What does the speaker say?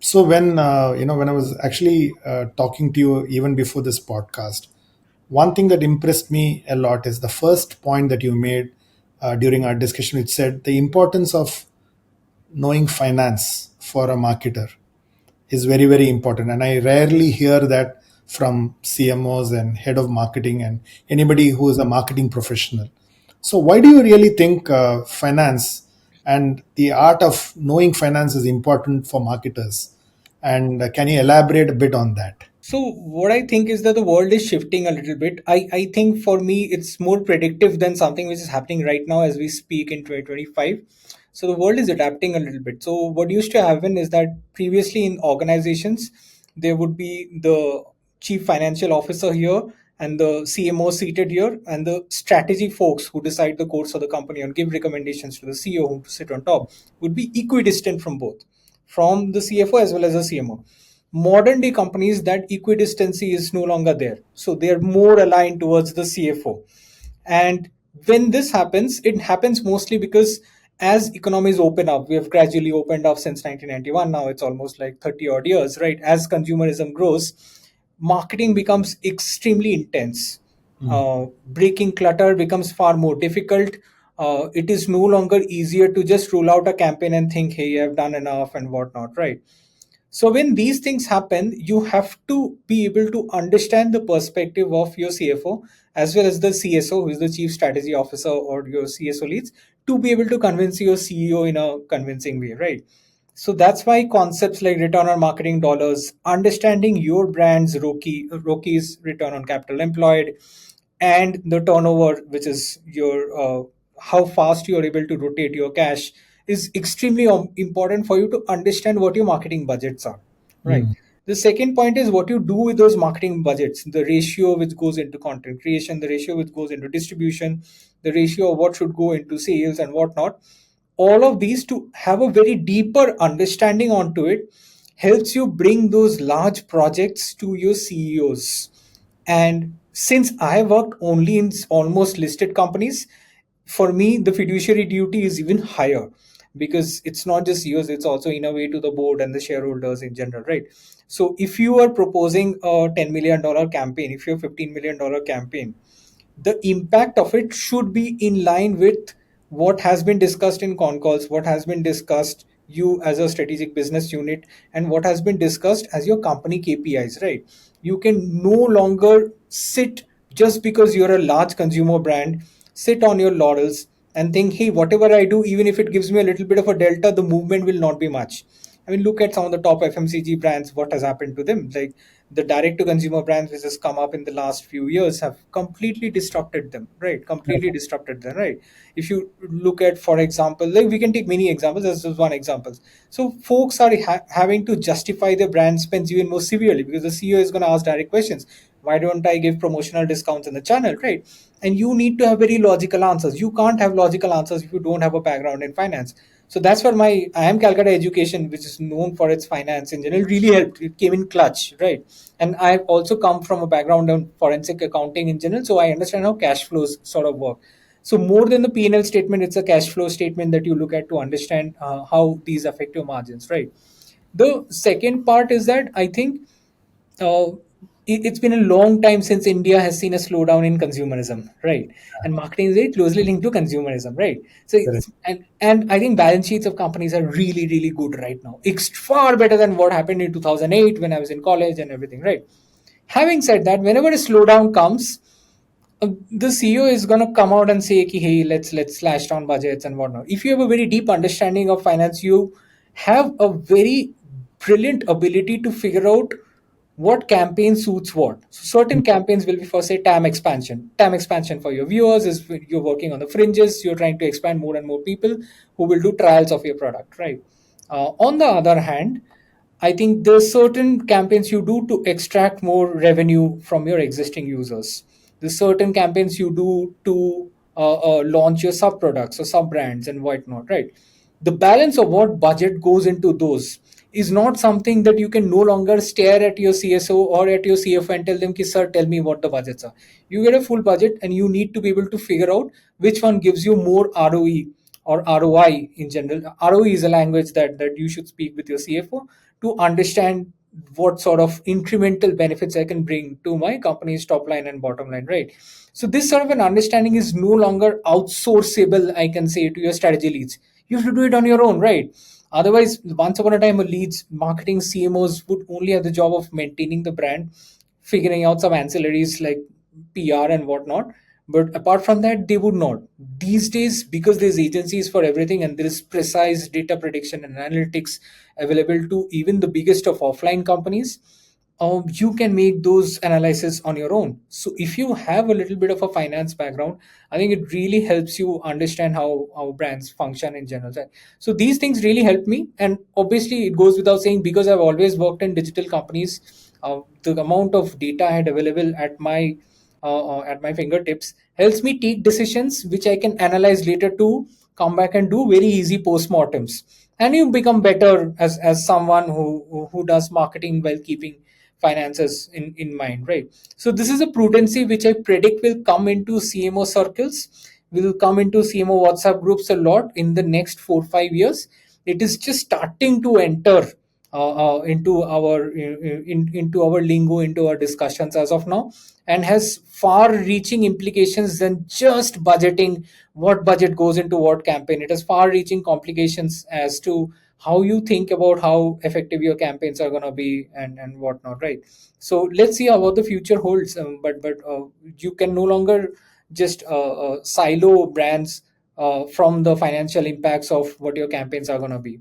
So when I was actually talking to you even before this podcast, one thing that impressed me a lot is the first point that you made during our discussion, which said the importance of knowing finance for a marketer is very, very important. And I rarely hear that from CMOs and head of marketing and anybody who is a marketing professional. So, why do you really think finance and the art of knowing finance is important for marketers? And can you elaborate a bit on that? So what I think is that the world is shifting a little bit. I think for me it's more predictive than something which is happening right now as we speak in 2025. So the world is adapting a little bit. So what used to happen is that previously in organizations there would be the chief financial officer here and the CMO seated here and the strategy folks who decide the course of the company and give recommendations to the CEO who sit on top would be equidistant from both, from the CFO as well as the CMO. Modern day companies, that equidistancy is no longer there, so they are more aligned towards the CFO. And when this happens, it happens mostly because as economies open up, we have gradually opened up since 1991. Now it's almost like 30 odd years, right? As consumerism grows, marketing becomes extremely intense. Mm. Breaking clutter becomes far more difficult. It is no longer easier to just roll out a campaign and think, hey, I've done enough and whatnot, right? So when these things happen, you have to be able to understand the perspective of your CFO as well as the CSO, who is the Chief Strategy Officer, or your CSO leads, to be able to convince your CEO in a convincing way, right? So that's why concepts like return on marketing dollars, understanding your brand's ROCE's return on capital employed, and the turnover, which is your how fast you are able to rotate your cash, is extremely important for you to understand what your marketing budgets are, right? Mm. The second point is what you do with those marketing budgets, the ratio which goes into content creation, the ratio which goes into distribution, the ratio of what should go into sales and whatnot. All of these, to have a very deeper understanding onto it, helps you bring those large projects to your CEOs. And since I worked only in almost listed companies, for me the fiduciary duty is even higher, because it's not just CEOs, it's also in a way to the board and the shareholders in general, right? So if you are proposing a $10 million campaign, if you're $15 million campaign, the impact of it should be in line with what has been discussed in con calls, what has been discussed you as a strategic business unit, and what has been discussed as your company KPIs, right? You can no longer sit, just because you're a large consumer brand, sit on your laurels and think, hey, whatever I do, even if it gives me a little bit of a delta, the movement will not be much. I mean, look at some of the top FMCG brands, what has happened to them. Like the direct to consumer brands which has come up in the last few years have completely disrupted them, right? Completely disrupted them, right? If you look at, for example, like we can take many examples as just one example. So folks are having to justify their brand spends even more severely, because the CEO is going to ask direct questions. Why don't I give promotional discounts in the channel, right? And you need to have very logical answers. You can't have logical answers if you don't have a background in finance. So that's where my IIM Calcutta education, which is known for its finance in general, really helped. It came in clutch, right? And I've also come from a background on forensic accounting in general, so I understand how cash flows sort of work. So more than the P&L statement, it's a cash flow statement that you look at to understand how these affect your margins, right? The second part is that I think uh, it's been a long time since India has seen a slowdown in consumerism, right? And marketing is very closely linked to consumerism, right? So Correct. and I think balance sheets of companies are really really good right now. It's far better than what happened in 2008 when I was in college and everything, right? Having said that, whenever a slowdown comes, the CEO is going to come out and say, "Ki, hey, let's slash down budgets and whatnot." If you have a very deep understanding of finance, you have a very brilliant ability to figure out what campaign suits what. So certain campaigns will be for, say, TAM expansion. TAM expansion for your viewers is when you're working on the fringes, you're trying to expand more and more people who will do trials of your product, right? On the other hand, I think there's certain campaigns you do to extract more revenue from your existing users. There's certain campaigns you do to launch your sub products or sub brands and whatnot, right? The balance of what budget goes into those is not something that you can no longer stare at your CSO or at your CFO and tell them, Ki, sir, tell me what the budgets are. You get a full budget and you need to be able to figure out which one gives you more ROE or ROI in general. ROE is a language that you should speak with your CFO to understand what sort of incremental benefits I can bring to my company's top line and bottom line, right? So this sort of an understanding is no longer outsourceable, I can say, to your strategy leads. You have to do it on your own, right? Otherwise, once upon a time, a leads marketing CMOs would only have the job of maintaining the brand, figuring out some ancillaries like PR and whatnot. But apart from that, they would not. These days, because there's agencies for everything and there is precise data prediction and analytics available to even the biggest of offline companies, you can make those analysis on your own. So if you have a little bit of a finance background, I think it really helps you understand how brands function in general. So these things really help me. And obviously, it goes without saying, because I've always worked in digital companies, the amount of data I had available at my fingertips helps me take decisions which I can analyze later to come back and do very easy postmortems. And you become better as someone who does marketing while keeping finances in mind, right? So this is a prudency which I predict will come into CMO circles, will come into CMO WhatsApp groups a lot in the next 4 5 years. It is just starting to enter into our lingo, into our discussions as of now, and has far reaching implications than just budgeting what budget goes into what campaign. It has far reaching complications as to how you think about how effective your campaigns are going to be and whatnot, right? So let's see how what the future holds. But you can no longer just silo brands from the financial impacts of what your campaigns are going to be.